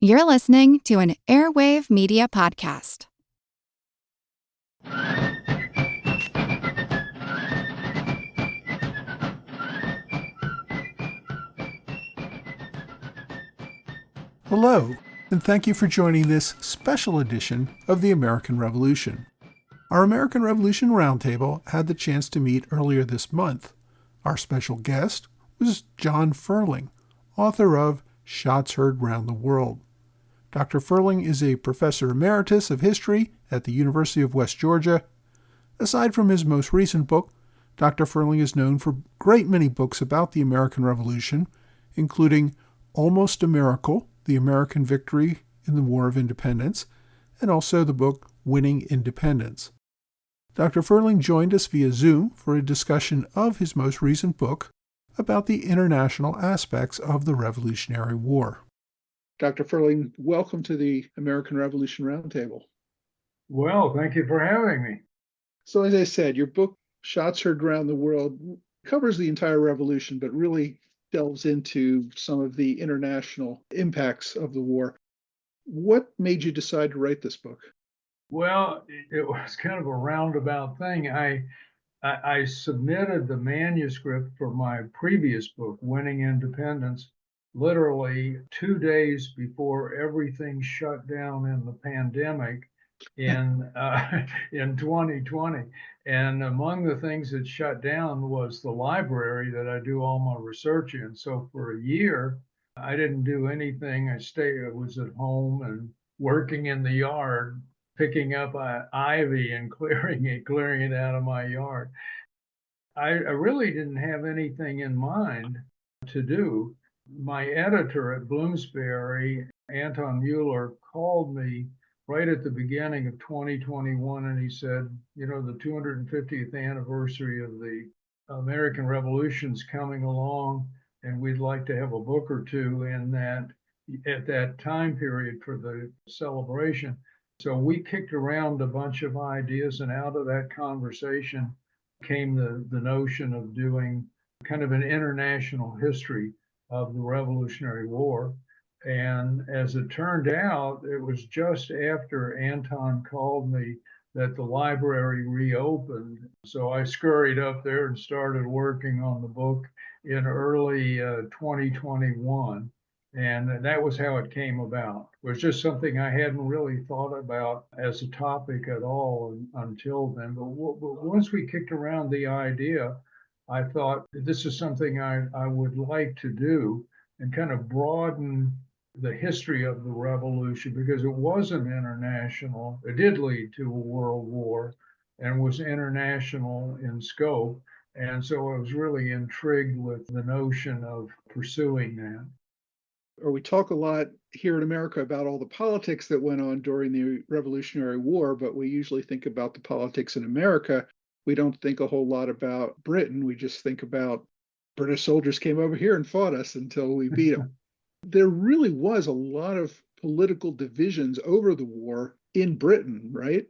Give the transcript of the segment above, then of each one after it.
You're listening to an Airwave Media Podcast. Hello, and thank you for joining this special edition of the American Revolution. Our American Revolution Roundtable had the chance to meet earlier this month. Our special guest was John Ferling, author of Shots Heard Round the World. Dr. Ferling is a professor emeritus of history at the University of West Georgia. Aside from his most recent book, Dr. Ferling is known for a great many books about the American Revolution, including Almost a Miracle, The American Victory in the War of Independence, and also the book Winning Independence. Dr. Ferling joined us via Zoom for a discussion of his most recent book about the international aspects of the Revolutionary War. Dr. Ferling, welcome to the American Revolution Roundtable. Well, thank you for having me. So as I said, your book, Shots Heard Around the World, covers the entire revolution, but really delves into some of the international impacts of the war. What made you decide to write this book? Well, it was kind of a roundabout thing. I submitted the manuscript for my previous book, Winning Independence, literally 2 days before everything shut down in the pandemic in 2020. And among the things that shut down was the library that I do all my research in. So for a year, I didn't do anything. I was at home and working in the yard, picking up ivy and clearing it out of my yard. I really didn't have anything in mind to do. My editor at Bloomsbury, Anton Mueller, called me right at the beginning of 2021, and he said, the 250th anniversary of the American Revolution's coming along, and we'd like to have a book or two in that at that time period for the celebration. So we kicked around a bunch of ideas, and out of that conversation came the notion of doing kind of an international history of the Revolutionary War. And as it turned out, it was just after Anton called me that the library reopened. So I scurried up there and started working on the book in early 2021. And that was how it came about. It was just something I hadn't really thought about as a topic at all until then. But once we kicked around the idea, I thought this is something I would like to do and kind of broaden the history of the revolution, because it wasn't international. It did lead to a world war and was international in scope. And so I was really intrigued with the notion of pursuing that. Or we talk a lot here in America about all the politics that went on during the Revolutionary War, but we usually think about the politics in America. We don't think a whole lot about Britain. We just think about British soldiers came over here and fought us until we beat them. There really was a lot of political divisions over the war in Britain, right?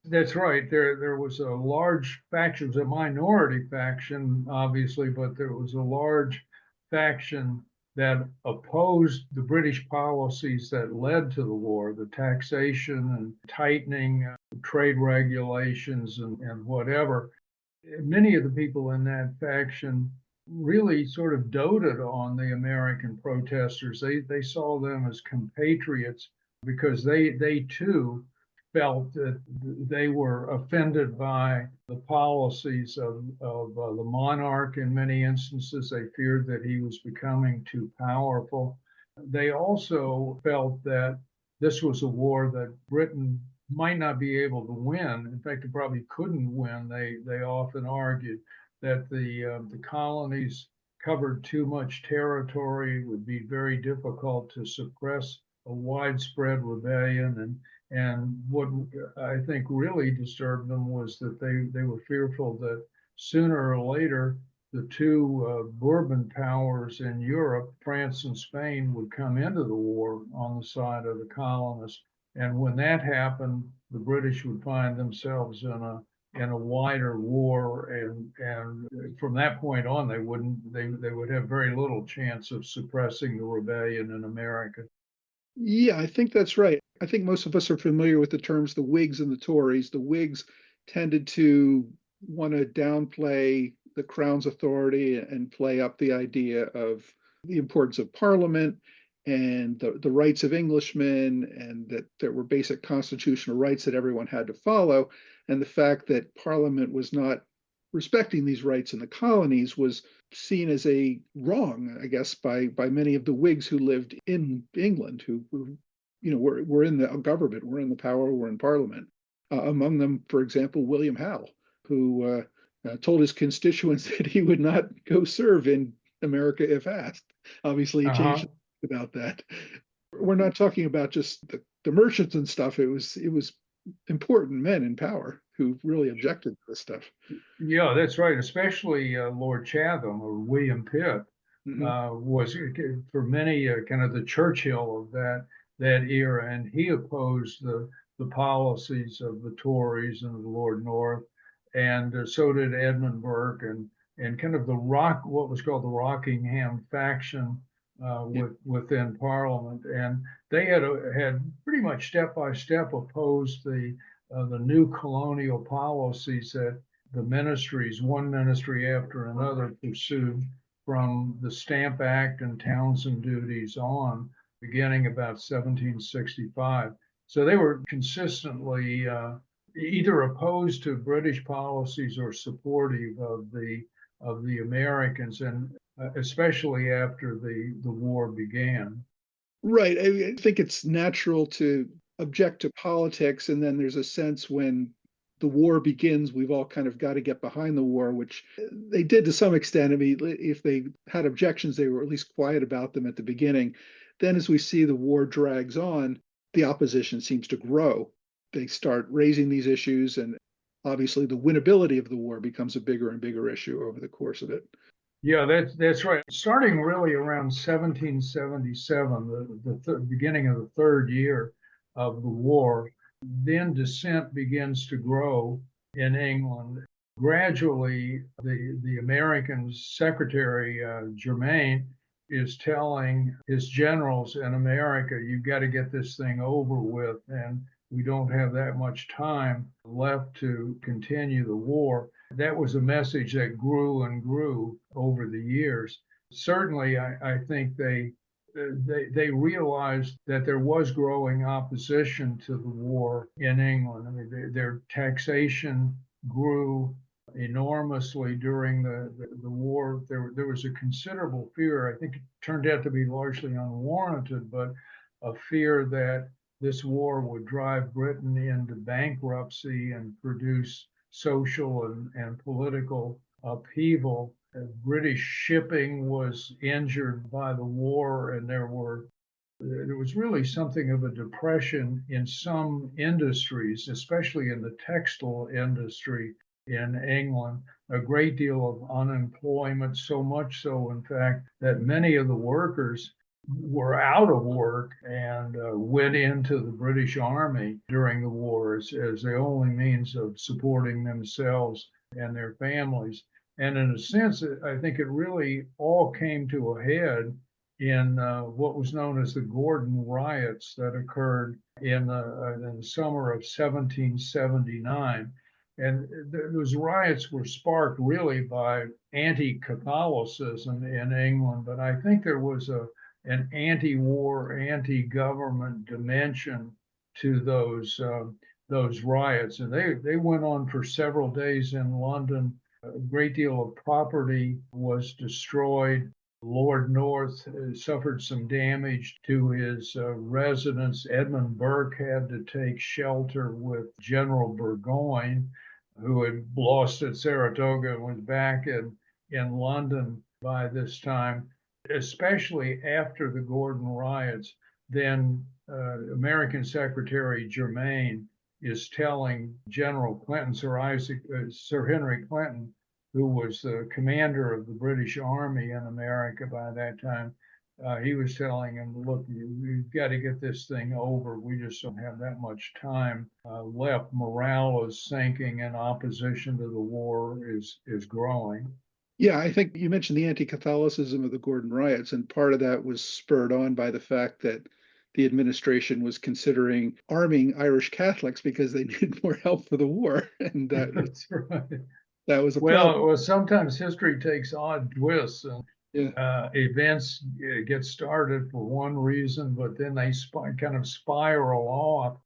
That's right. There was a large faction, it was a minority faction, obviously, but there was a large faction that opposed the British policies that led to the war, the taxation and tightening trade regulations and whatever. Many of the people in that faction really sort of doted on the American protesters. They saw them as compatriots because they too felt that they were offended by the policies of the monarch in many instances. They feared that he was becoming too powerful. They also felt that this was a war that Britain might not be able to win. In fact, it probably couldn't win. They often argued that the colonies covered too much territory. It would be very difficult to suppress a widespread rebellion. And what I think really disturbed them was that they were fearful that sooner or later, the two Bourbon powers in Europe, France and Spain, would come into the war on the side of the colonists. And when that happened, the British would find themselves in a wider war, and from that point on, they would have very little chance of suppressing the rebellion in America. Yeah, I think that's right. I think most of us are familiar with the terms the Whigs and the Tories. The Whigs tended to want to downplay the Crown's authority and play up the idea of the importance of Parliament and the rights of Englishmen, and that there were basic constitutional rights that everyone had to follow. And the fact that Parliament was not respecting these rights in the colonies was seen as a wrong, I guess, by many of the Whigs who lived in England, who were in the government, were in the power, were in Parliament. Among them, for example, William Howe, who told his constituents that he would not go serve in America if asked. Obviously, he Uh-huh. changed about that. We're not talking about just the merchants and stuff. It was important men in power who really objected to this stuff. Yeah, that's right. Especially Lord Chatham or William Pitt Mhm. was for many kind of the Churchill of that era, and he opposed the policies of the Tories and the Lord North, and so did Edmund Burke and kind of the what was called the Rockingham faction Yeah. within Parliament, and they had pretty much step by step opposed the new colonial policies that the ministries, one ministry after another, pursued from the Stamp Act and Townshend duties on, beginning about 1765. So they were consistently either opposed to British policies or supportive of the Americans, and especially after the war began. Right. I think it's natural to object to politics, and then there's a sense when the war begins, we've all kind of got to get behind the war, which they did to some extent. I mean, if they had objections, they were at least quiet about them at the beginning. Then, as we see the war drags on, the opposition seems to grow. They start raising these issues, and obviously, the winnability of the war becomes a bigger and bigger issue over the course of it. Yeah, that's right. Starting really around 1777, the beginning of the third year of the war, then dissent begins to grow in England. Gradually, the American Secretary Germain is telling his generals in America, "You've got to get this thing over with, and we don't have that much time left to continue the war." That was a message that grew and grew over the years. Certainly, I think they realized that there was growing opposition to the war in England. I mean, their taxation grew enormously during the war. There was a considerable fear. I think it turned out to be largely unwarranted, but a fear that this war would drive Britain into bankruptcy and produce social and political upheaval. British shipping was injured by the war, and there was really something of a depression in some industries, especially in the textile industry in England. A great deal of unemployment, so much so, in fact, that many of the workers were out of work and went into the British Army during the wars as the only means of supporting themselves and their families. And in a sense, I think it really all came to a head in what was known as the Gordon riots that occurred in the summer of 1779. And those riots were sparked really by anti-Catholicism in England, but I think there was an anti-war, anti-government dimension to those riots, and they went on for several days in London. A great deal of property was destroyed. Lord North suffered some damage to his residence. Edmund Burke had to take shelter with General Burgoyne, who had lost at Saratoga and was back in London by this time, especially after the Gordon riots. Then American Secretary Germain is telling General Clinton, Sir Henry Clinton, who was the commander of the British Army in America by that time. He was telling him, "Look, you've got to get this thing over. We just don't have that much time left. Morale is sinking, and opposition to the war is growing." Yeah, I think you mentioned the anti-Catholicism of the Gordon riots, and part of that was spurred on by the fact that the administration was considering arming Irish Catholics because they needed more help for the war, and That's right. that was a problem. Well, sometimes history takes odd twists, and Yeah. events get started for one reason, but then they kind of spiral off.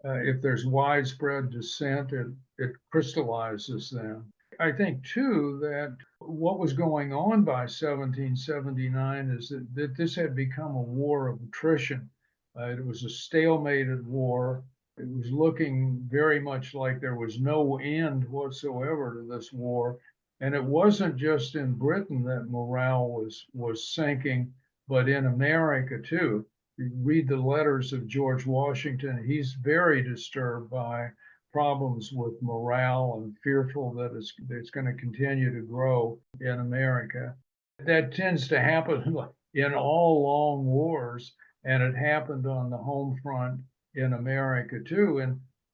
If there's widespread dissent, it crystallizes them. I think, too, that what was going on by 1779 is that this had become a war of attrition. It was a stalemated war. It was looking very much like there was no end whatsoever to this war. And it wasn't just in Britain that morale was sinking, but in America, too. You read the letters of George Washington, he's very disturbed by problems with morale and fearful that it's going to continue to grow in America. That tends to happen in all long wars, and it happened on the home front in America too.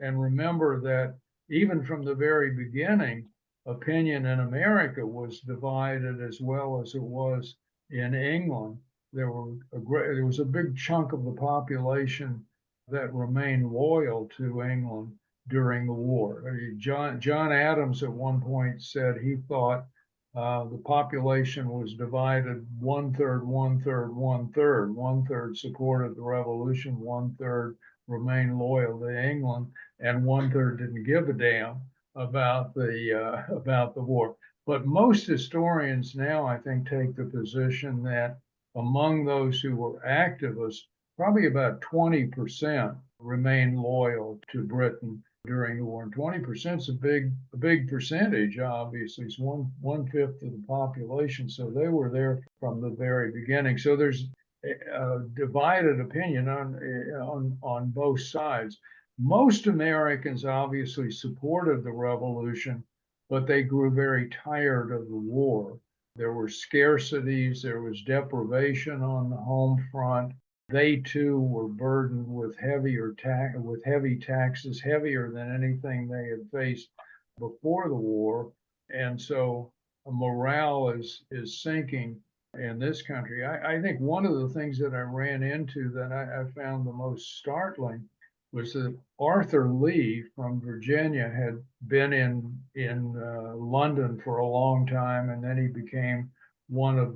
And remember that even from the very beginning, opinion in America was divided as well as it was in England. There was a big chunk of the population that remained loyal to England during the war. John Adams at one point said he thought the population was divided one third, one third, one third. One third supported the revolution, one third remained loyal to England, and one third didn't give a damn about the war. But most historians now, I think, take the position that among those who were activists, probably about 20% remained loyal to Britain during the war. And 20% is a big percentage, obviously. It's one fifth of the population. So they were there from the very beginning. So there's a divided opinion on both sides. Most Americans obviously supported the revolution, but they grew very tired of the war. There were scarcities, there was deprivation on the home front. They too were burdened with heavy taxes, heavier than anything they had faced before the war. And so morale is sinking in this country. I think one of the things that I ran into that I found the most startling was that Arthur Lee from Virginia had been in London for a long time, and then he became one of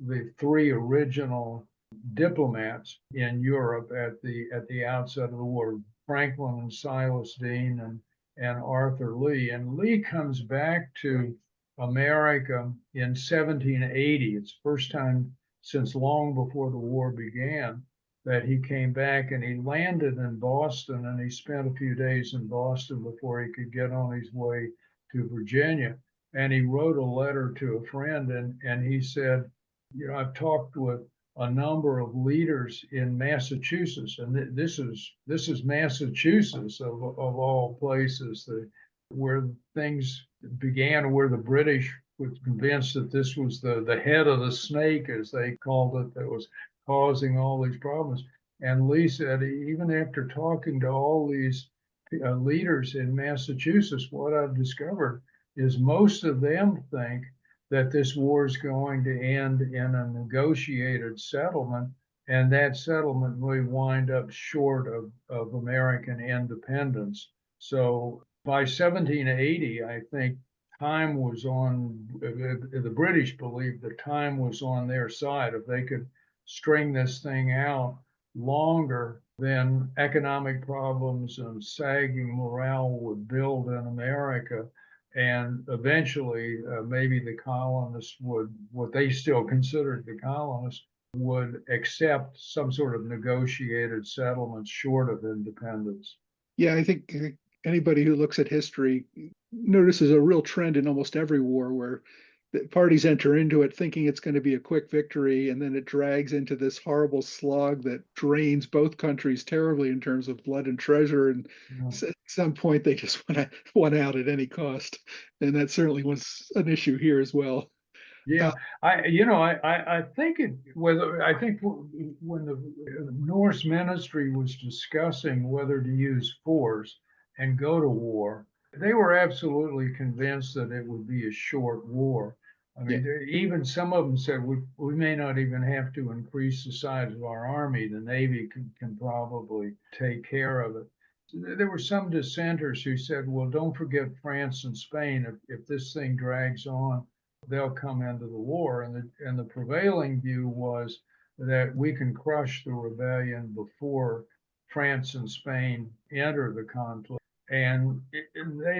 the three original diplomats in Europe at the outset of the war: Franklin and Silas Deane and Arthur Lee. And Lee comes back to America in 1780. It's the first time since long before the war began that he came back, and he landed in Boston, and he spent a few days in Boston before he could get on his way to Virginia. And he wrote a letter to a friend, and he said, I've talked with a number of leaders in Massachusetts, and this is Massachusetts of all places, where things began, where the British was convinced that this was the head of the snake, as they called it, that was causing all these problems. And Lee said, even after talking to all these leaders in Massachusetts, what I've discovered is most of them think that this war is going to end in a negotiated settlement, and that settlement may wind up short of American independence. So by 1780, I think time was on, the British believed the time was on their side. If they could string this thing out longer, then economic problems and sagging morale would build in America. And eventually, maybe the colonists would, what they still considered the colonists, would accept some sort of negotiated settlement short of independence. Yeah, I think anybody who looks at history notices a real trend in almost every war where the parties enter into it thinking it's going to be a quick victory, and then it drags into this horrible slog that drains both countries terribly in terms of blood and treasure. And at some point, they just want out at any cost, and that certainly was an issue here as well. Yeah, I think when the Norse ministry was discussing whether to use force and go to war, they were absolutely convinced that it would be a short war. I Yeah. mean, even some of them said we may not even have to increase the size of our army. The Navy can probably take care of it. There were some dissenters who said, well, don't forget France and Spain. If this thing drags on, they'll come into the war. And the prevailing view was that we can crush the rebellion before France and Spain enter the conflict. And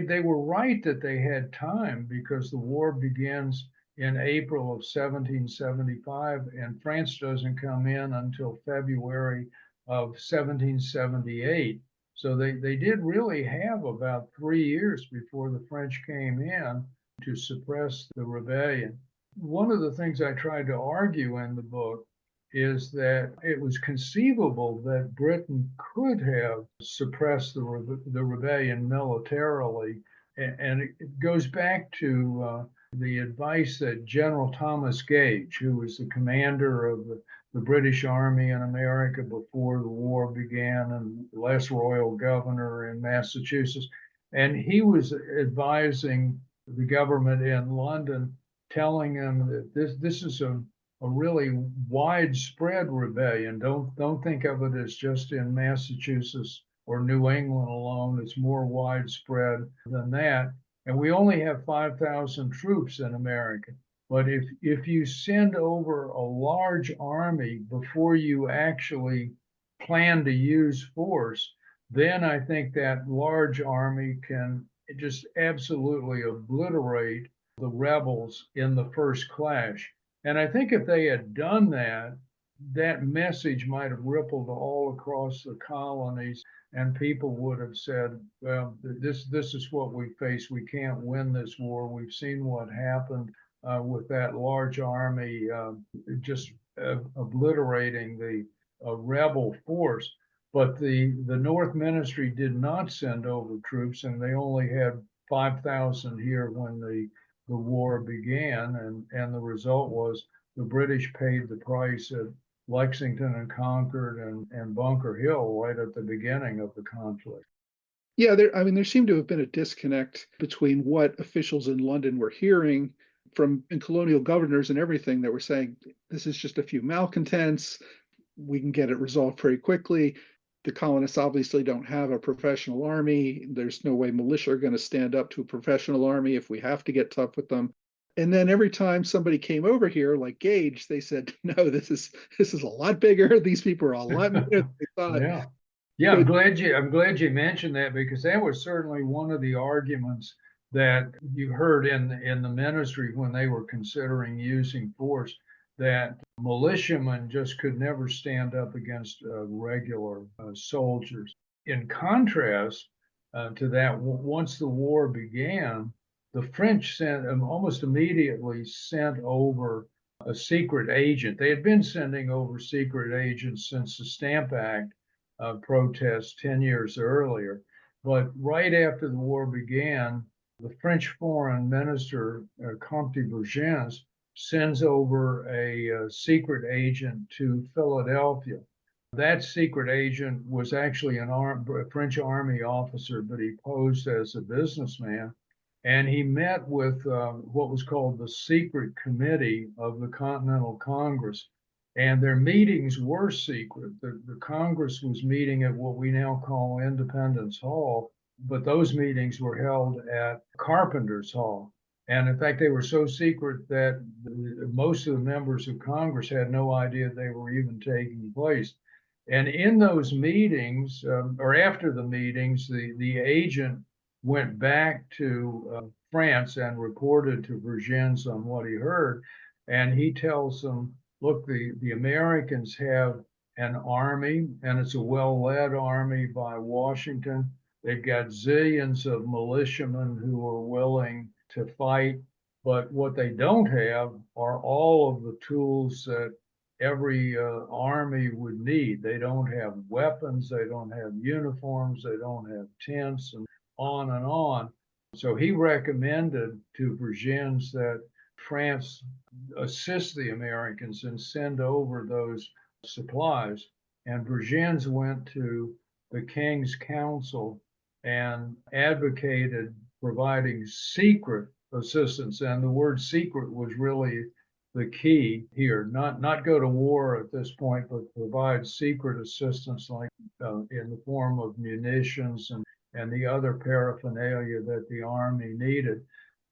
they were right that they had time because the war begins in April of 1775, and France doesn't come in until February of 1778. So they did really have about 3 years before the French came in to suppress the rebellion. One of the things I tried to argue in the book is that it was conceivable that Britain could have suppressed the rebellion militarily. And it goes back to the advice that General Thomas Gage, who was the commander of the British Army in America before the war began and last royal governor in Massachusetts, and he was advising the government in London, telling them that this is a really widespread rebellion. Don't think of it as just in Massachusetts or New England alone. It's more widespread than that. And we only have 5,000 troops in America. But if you send over a large army before you actually plan to use force, then I think that large army can just absolutely obliterate the rebels in the first clash. And I think if they had done that, that message might have rippled all across the colonies, and people would have said, well, this is what we face. We can't win this war. We've seen what happened with that large army just obliterating the rebel force. But the North Ministry did not send over troops, and they only had 5,000 here when the war began, and the result was the British paid the price at Lexington and Concord and Bunker Hill right at the beginning of the conflict. Yeah, there seemed to have been a disconnect between what officials in London were hearing from and colonial governors and everything that were saying, this is just a few malcontents. We can get it resolved very quickly. The colonists obviously don't have a professional army. There's no way militia are going to stand up to a professional army if we have to get tough with them. And then every time somebody came over here, like Gage, they said, no, this is a lot bigger. These people are a lot more than they thought. Yeah. Yeah, So I'm glad you mentioned that, because that was certainly one of the arguments that you heard in the ministry when they were considering using force, that militiamen just could never stand up against regular soldiers. In contrast to that, once the war began, the French almost immediately sent over a secret agent. They had been sending over secret agents since the Stamp Act protests 10 years earlier. But right after the war began, the French foreign minister, Comte de Vergennes, sends over a secret agent to Philadelphia. That secret agent was actually a French army officer, but he posed as a businessman. And he met with what was called the Secret Committee of the Continental Congress. And their meetings were secret. The Congress was meeting at what we now call Independence Hall, but those meetings were held at Carpenter's Hall. And in fact, they were so secret that most of the members of Congress had no idea they were even taking place. And in those meetings, or after the meetings, the agent went back to France and reported to Vergennes on what he heard. And he tells them, look, the Americans have an army, and it's a well-led army by Washington. They've got zillions of militiamen who are willing to fight. But what they don't have are all of the tools that every army would need. They don't have weapons, they don't have uniforms, they don't have tents, and on and on. So he recommended to Vergennes that France assist the Americans and send over those supplies. And Vergennes went to the King's Council and advocated providing secret assistance. And the word secret was really the key here, not go to war at this point, but provide secret assistance, like in the form of munitions and the other paraphernalia that the army needed.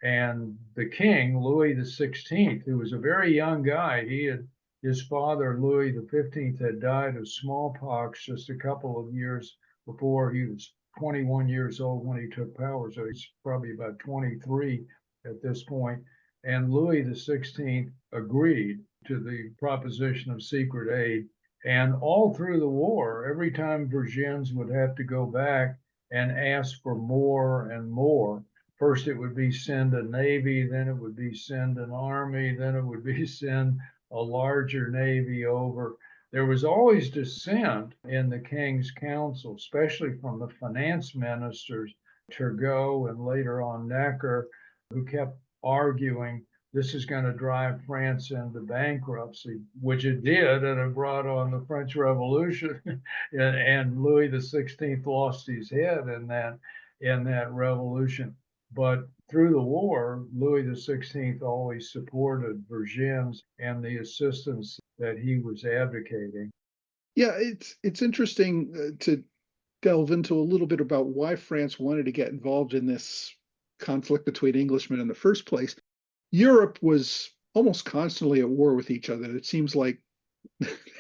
And the king, Louis the 16th, who was a very young guy, his father, Louis the 15th, had died of smallpox just a couple of years before. He was 21 years old when he took power, so he's probably about 23 at this point. And Louis the 16th agreed to the proposition of secret aid. And all through the war, every time Vergennes would have to go back and ask for more and more, first it would be send a navy, then it would be send an army, then it would be send a larger navy over. There was always dissent in the king's council, especially from the finance ministers, Turgot and later on Necker, who kept arguing this is going to drive France into bankruptcy, which it did, and it brought on the French Revolution. And Louis the 16th lost his head in that revolution. But through the war, Louis the 16th always supported Vergennes and the assistance that he was advocating. Yeah, it's interesting to delve into a little bit about why France wanted to get involved in this conflict between Englishmen in the first place. Europe was almost constantly at war with each other. It seems like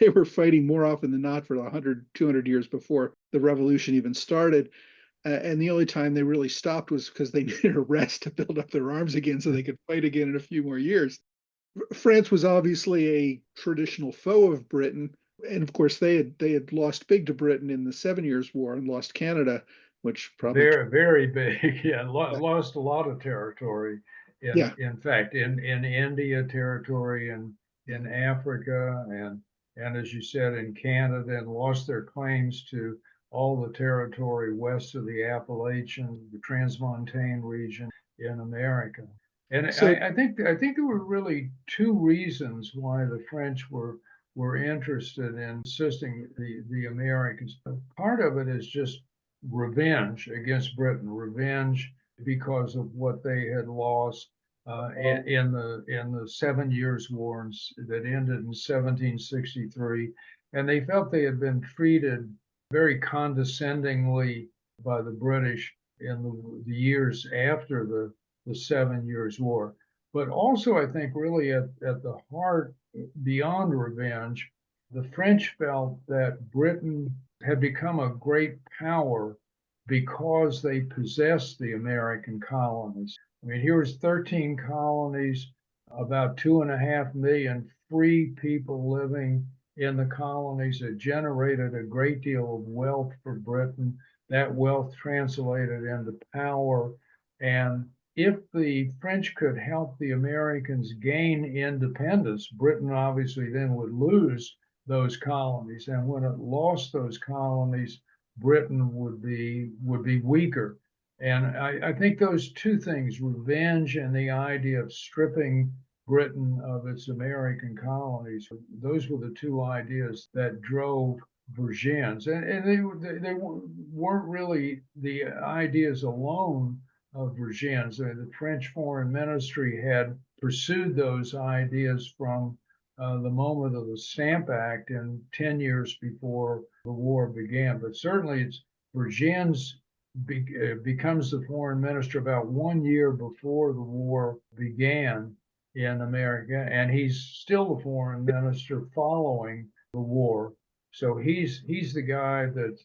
they were fighting more often than not for 100, 200 years before the revolution even started. And the only time they really stopped was because they needed a rest to build up their arms again so they could fight again in a few more years. France was obviously a traditional foe of Britain. And of course, they had lost big to Britain in the 7 Years' War and lost Canada, which probably Very big. Yeah, lost a lot of territory. yeah. In fact, in India territory and in Africa and as you said in Canada, and lost their claims to all the territory west of the Appalachians, the Transmontane region in America. And So I think there were really two reasons why the French were interested in assisting the Americans. Part of it is just revenge against Britain, revenge because of what they had lost in the 7 Years' War that ended in 1763, and they felt they had been treated very condescendingly by the British in the years after the 7 Years' War. But also, I think, really at the heart, beyond revenge, the French felt that Britain had become a great power because they possessed the American colonies. I mean, here was 13 colonies, about 2.5 million free people living in the colonies. It generated a great deal of wealth for Britain. That wealth translated into power. And if the French could help the Americans gain independence, Britain obviously then would lose those colonies. And when it lost those colonies, Britain would be weaker. And I think those two things, revenge and the idea of stripping Britain of its American colonies, those were the two ideas that drove Vergennes. And they weren't really the ideas alone of Vergennes. The French Foreign Ministry had pursued those ideas from the moment of the Stamp Act and 10 years before the war began. But certainly it's Vergennes becomes the foreign minister about 1 year before the war began in America, and he's still the foreign minister following the war. So he's the guy that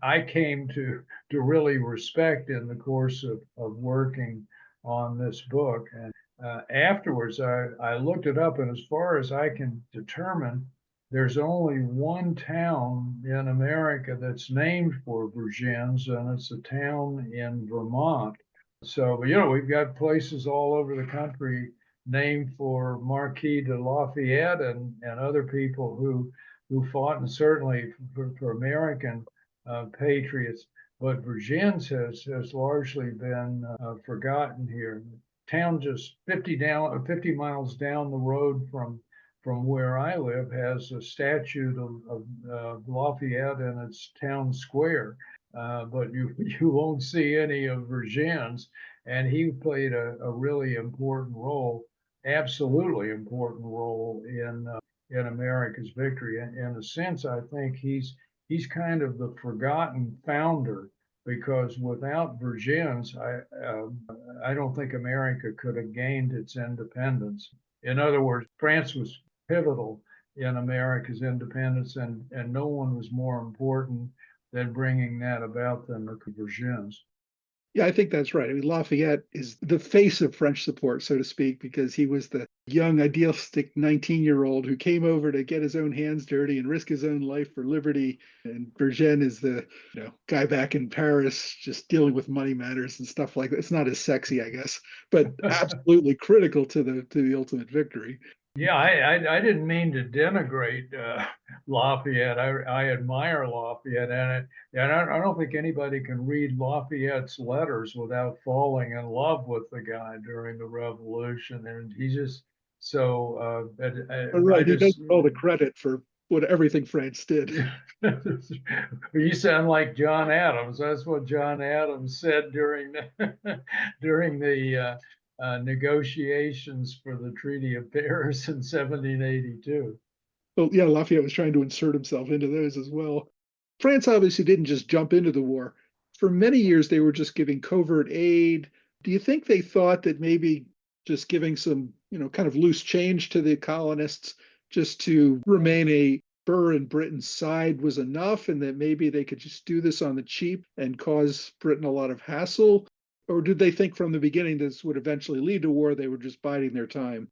I came to really respect in the course of working on this book. And afterwards, I looked it up, and as far as I can determine, there's only one town in America that's named for Vergennes, and it's a town in Vermont. So, we've got places all over the country named for Marquis de Lafayette and other people who fought, and certainly for American patriots. But Vergennes has largely been forgotten here. Town just 50 miles down the road from where I live has a statue of Lafayette in its town square, but you won't see any of Vergennes. And he played a really important role, absolutely important role in America's victory. In a sense, I think he's kind of the forgotten founder because without Vergennes, I don't think America could have gained its independence. In other words, France was pivotal in America's independence, and no one was more important than bringing that about than Vergennes. Yeah, I think that's right. I mean, Lafayette is the face of French support, so to speak, because he was the young, idealistic 19-year-old who came over to get his own hands dirty and risk his own life for liberty. And Vergennes is the guy back in Paris just dealing with money matters and stuff like that. It's not as sexy, I guess, but absolutely critical to the ultimate victory. Yeah, I didn't mean to denigrate Lafayette. I admire Lafayette, and I don't think anybody can read Lafayette's letters without falling in love with the guy during the Revolution. And he just so I Right, he just does all the credit for what everything France did. you sound like John Adams. That's what John Adams said during during the negotiations for the Treaty of Paris in 1782. Well, yeah, Lafayette was trying to insert himself into those as well. France obviously didn't just jump into the war. For many years, they were just giving covert aid. Do you think they thought that maybe just giving some, kind of loose change to the colonists just to remain a burr in Britain's side was enough, and that maybe they could just do this on the cheap and cause Britain a lot of hassle? Or did they think from the beginning this would eventually lead to war? They were just biding their time.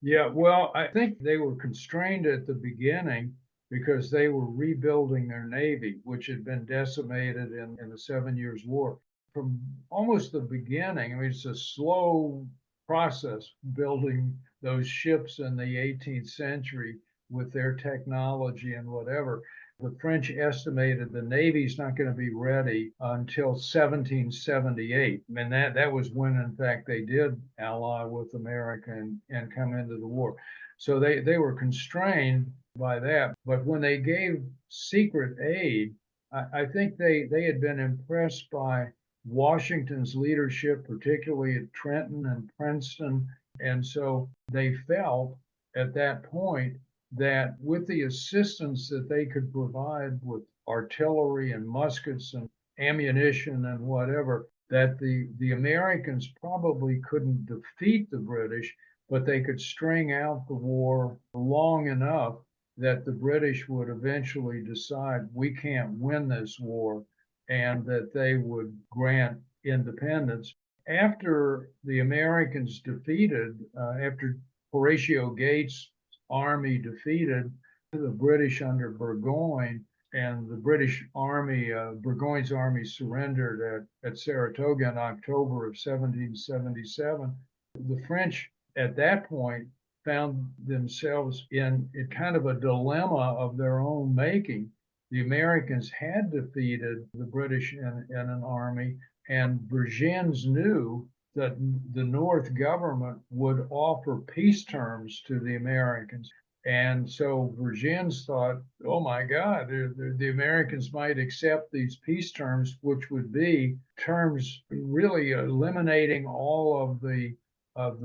Yeah, well, I think they were constrained at the beginning because they were rebuilding their navy, which had been decimated in the 7 Years' War. From almost the beginning, I mean, it's a slow process building those ships in the 18th century with their technology and whatever. The French estimated the Navy's not going to be ready until 1778. And that was when, in fact, they did ally with America and come into the war. So they were constrained by that. But when they gave secret aid, I think they had been impressed by Washington's leadership, particularly at Trenton and Princeton. And so they felt at that point that with the assistance that they could provide with artillery and muskets and ammunition and whatever, that the Americans probably couldn't defeat the British, but they could string out the war long enough that the British would eventually decide we can't win this war and that they would grant independence. After the Americans defeated, after Horatio Gates' army defeated the British under Burgoyne, and the British army, Burgoyne's army surrendered at Saratoga in October of 1777. The French at that point found themselves in kind of a dilemma of their own making. The Americans had defeated the British in an army, and Vergennes knew that the North government would offer peace terms to the Americans. And so Vergennes thought, oh my God, the Americans might accept these peace terms, which would be terms really eliminating all of the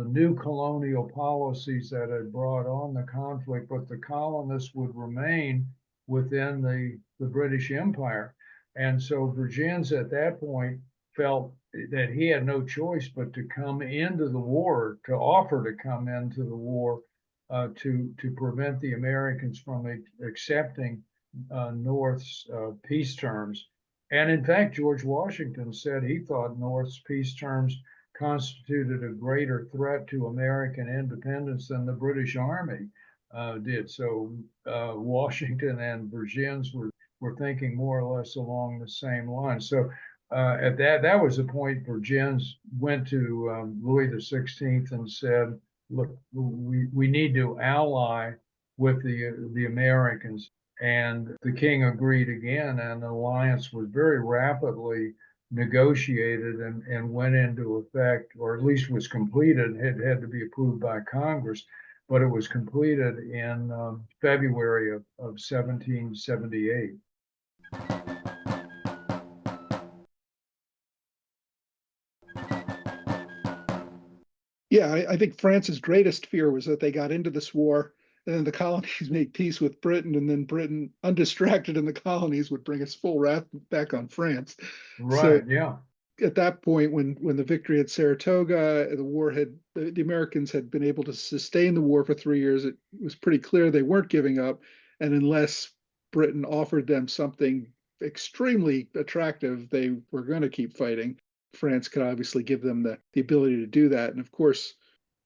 new colonial policies that had brought on the conflict, but the colonists would remain within the British Empire. And so Vergennes at that point felt that he had no choice but to come into the war, to offer to come into the war to prevent the Americans from accepting North's peace terms. And in fact, George Washington said he thought North's peace terms constituted a greater threat to American independence than the British Army did. So Washington and Vergennes were thinking more or less along the same lines. So at that was the point Vergennes went to Louis XVI and said, look, we need to ally with the Americans. And the king agreed again, and the alliance was very rapidly negotiated and went into effect, or at least was completed. It had to be approved by Congress, but it was completed in February of 1778. Yeah, I think France's greatest fear was that they got into this war and then the colonies made peace with Britain, and then Britain, undistracted in the colonies, would bring its full wrath back on France. So Right. Yeah. at that point, when the victory at Saratoga, the Americans had been able to sustain the war for 3 years. It was pretty clear they weren't giving up, and unless Britain offered them something extremely attractive, they were going to keep fighting. France could obviously give them the ability to do that, and of course,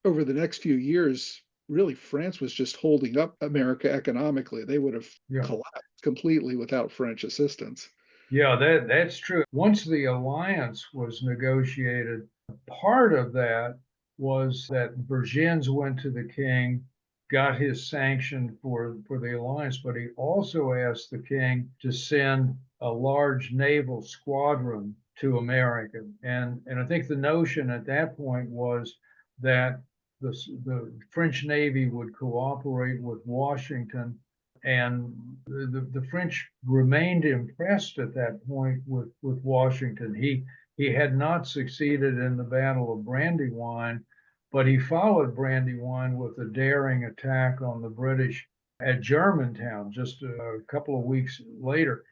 over the next few years, really France was just holding up America economically. They would have Yeah. collapsed completely without French assistance. Yeah, that's true. Once the alliance was negotiated, part of that was that Vergennes went to the king, got his sanction for the alliance, but he also asked the king to send a large naval squadron to America. And I think the notion at that point was that the French Navy would cooperate with Washington, and the French remained impressed at that point with Washington. He had not succeeded in the Battle of Brandywine, but he followed Brandywine with a daring attack on the British at Germantown just a couple of weeks later.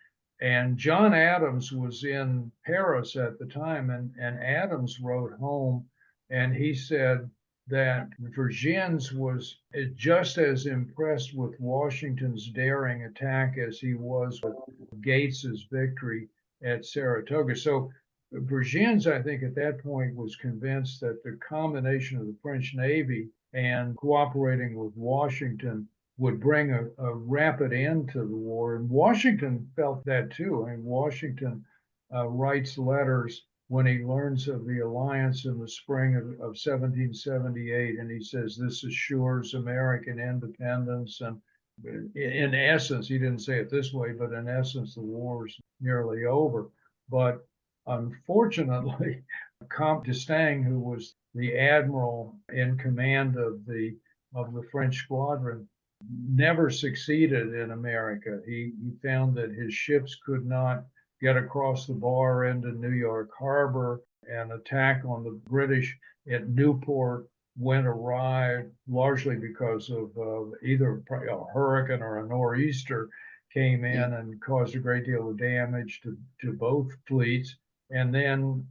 And John Adams was in Paris at the time, and Adams wrote home and he said that Vergennes was just as impressed with Washington's daring attack as he was with Gates's victory at Saratoga. So Vergennes, I think, at that point was convinced that the combination of the French Navy and cooperating with Washington would bring a rapid end to the war. And Washington felt that too. I mean, Washington writes letters when he learns of the alliance in the spring of 1778, and he says this assures American independence. And in essence, he didn't say it this way, but in essence, the war's nearly over. But unfortunately, Comte d'Estaing, who was the admiral in command of the French squadron, never succeeded in America. He found that his ships could not get across the bar into New York Harbor. An attack on the British at Newport went awry, largely because of either a hurricane or a nor'easter came in and caused a great deal of damage to both fleets. And then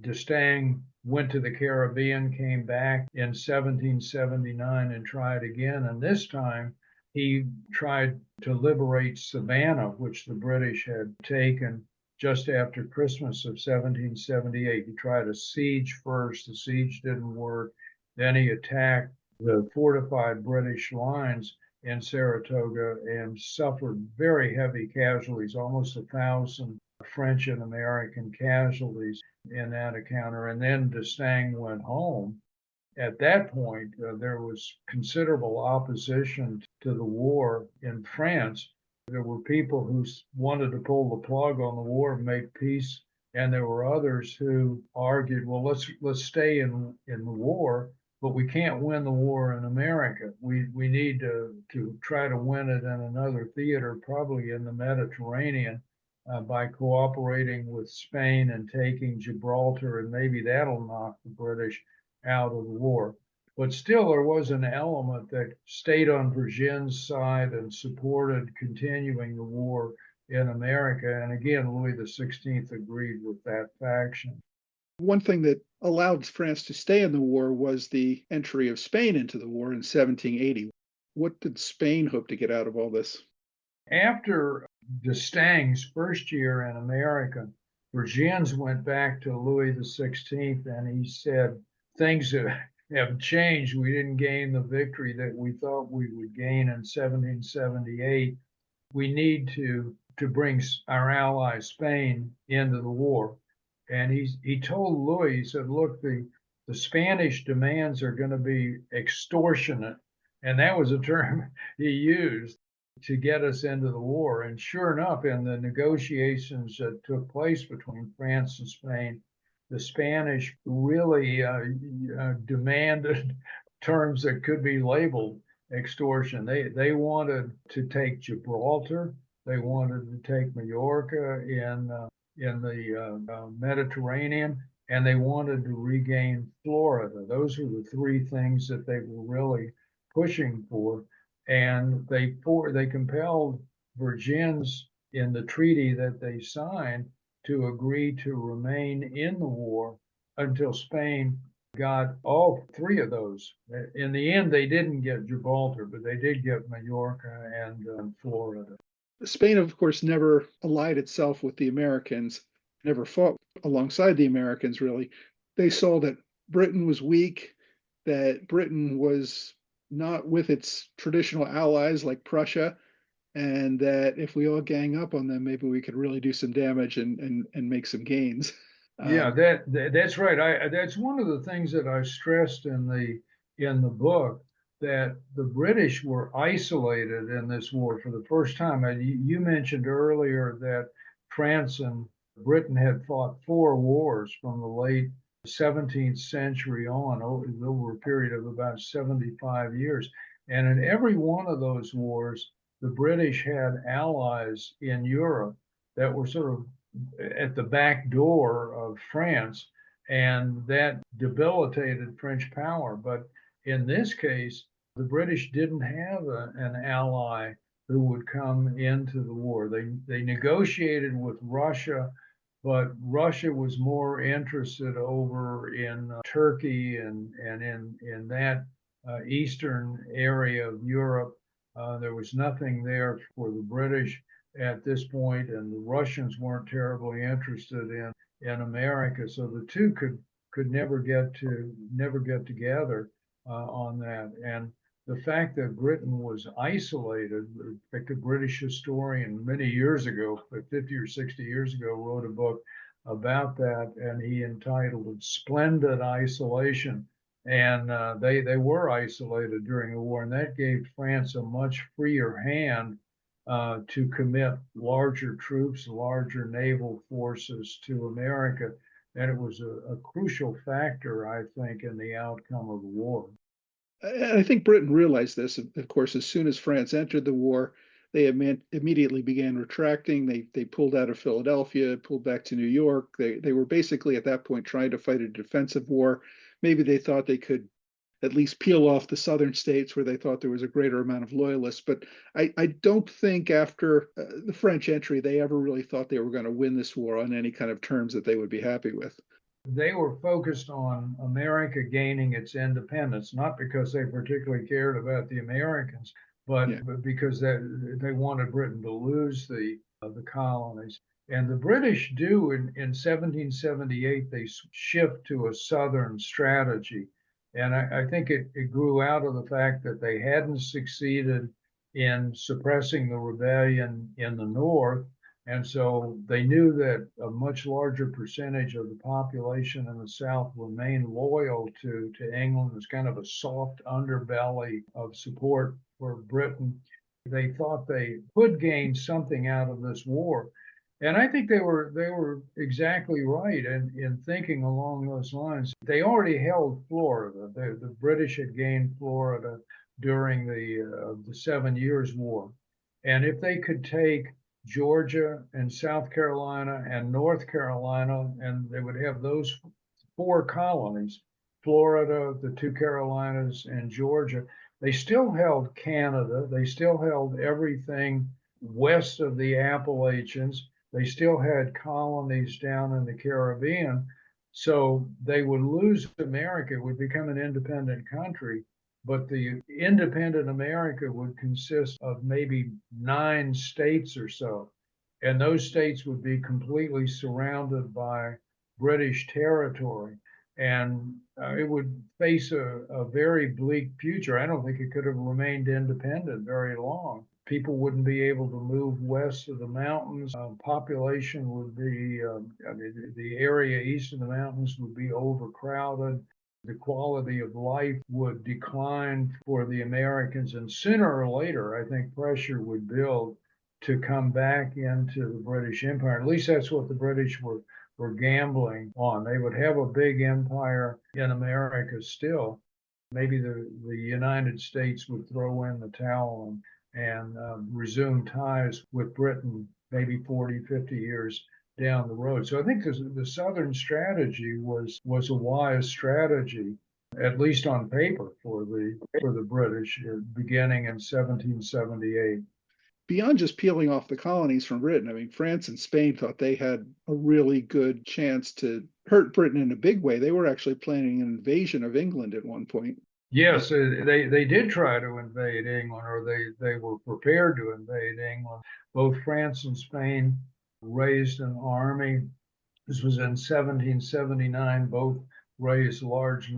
d'Estaing went to the Caribbean, came back in 1779 and tried again. And this time he tried to liberate Savannah, which the British had taken just after Christmas of 1778. He tried a siege first. The siege didn't work. Then he attacked the fortified British lines in Saratoga and suffered very heavy casualties, almost 1,000 French and American casualties in that encounter. And then d'Estaing went home. At that point, there was considerable opposition to the war in France. There were people who wanted to pull the plug on the war and make peace, and there were others who argued, well, let's stay in the war, but we can't win the war in America. We need to try to win it in another theater, probably in the Mediterranean, by cooperating with Spain and taking Gibraltar, and maybe that'll knock the British out of the war. But still, there was an element that stayed on Vergennes' side and supported continuing the war in America. And again, Louis XVI agreed with that faction. One thing that allowed France to stay in the war was the entry of Spain into the war in 1780. What did Spain hope to get out of all this? After d'Estaing's first year in America, Vergennes went back to Louis XVI and he said, things have changed. We didn't gain the victory that we thought we would gain in 1778. We need to bring our ally Spain into the war. And he told Louis, he said, look, the Spanish demands are going to be extortionate. And that was a term he used to get us into the war. And sure enough, in the negotiations that took place between France and Spain, the Spanish really demanded terms that could be labeled extortion. They wanted to take Gibraltar. They wanted to take Majorca in the Mediterranean. and they wanted to regain Florida. Those were the three things that they were really pushing for. And they compelled Virginians in the treaty that they signed to agree to remain in the war until Spain got all three of those. In the end, they didn't get Gibraltar, but they did get Majorca and Florida. Spain, of course, never allied itself with the Americans, never fought alongside the Americans, really. They saw that Britain was weak, that Britain was not with its traditional allies like Prussia, and that if we all gang up on them, maybe we could really do some damage and make some gains. Yeah, that's right. That's one of the things that I stressed in the book, that the British were isolated in this war for the first time. And you mentioned earlier that France and Britain had fought four wars from the late 17th century on over a period of about 75 years. And in every one of those wars, the British had allies in Europe that were sort of at the back door of France, and that debilitated French power. But in this case, the British didn't have an ally who would come into the war. They negotiated with Russia, but Russia was more interested over in Turkey and in that eastern area of Europe. There was nothing there for the British at this point, and the Russians weren't terribly interested in America. So the two could never get together on that. And the fact that Britain was isolated, in fact, a British historian many years ago, 50 or 60 years ago, wrote a book about that, and he entitled it "Splendid Isolation." And they were isolated during the war, and that gave France a much freer hand to commit larger troops, larger naval forces to America. And it was a crucial factor, I think, in the outcome of the war. And I think Britain realized this. Of course, as soon as France entered the war, they immediately began retracting. They pulled out of Philadelphia, pulled back to New York. They were basically at that point trying to fight a defensive war. Maybe they thought they could at least peel off the southern states where they thought there was a greater amount of loyalists. But I don't think after the French entry, they ever really thought they were going to win this war on any kind of terms that they would be happy with. They were focused on America gaining its independence, not because they particularly cared about the Americans, Yeah. but because they wanted Britain to lose the colonies. And the British do in 1778, they shift to a southern strategy. And I think it grew out of the fact that they hadn't succeeded in suppressing the rebellion in the north. And so they knew that a much larger percentage of the population in the South remained loyal to England as kind of a soft underbelly of support for Britain. They thought they could gain something out of this war. And I think they were exactly right in thinking along those lines. They already held Florida. The British had gained Florida during the 7 Years' War. And if they could take Georgia and South Carolina and North Carolina, and they would have those four colonies, Florida, the two Carolinas, and Georgia. They still held Canada. They still held everything west of the Appalachians. They still had colonies down in the Caribbean. So they would lose America, would become an independent country, but the independent America would consist of maybe 9 states or so. And those states would be completely surrounded by British territory. And it would face a very bleak future. I don't think it could have remained independent very long. People wouldn't be able to move west of the mountains. Population would be, the area east of the mountains would be overcrowded. The quality of life would decline for the Americans. And sooner or later, I think pressure would build to come back into the British Empire. At least that's what the British were gambling on. They would have a big empire in America still. Maybe the United States would throw in the towel and resume ties with Britain maybe 40, 50 years down the road. So I think the Southern strategy was a wise strategy, at least on paper, for the British, beginning in 1778. Beyond just peeling off the colonies from Britain, I mean, France and Spain thought they had a really good chance to hurt Britain in a big way. They were actually planning an invasion of England at one point. Yes, they did try to invade England, or they were prepared to invade England. Both France and Spain raised an army. This was in 1779. Both raised large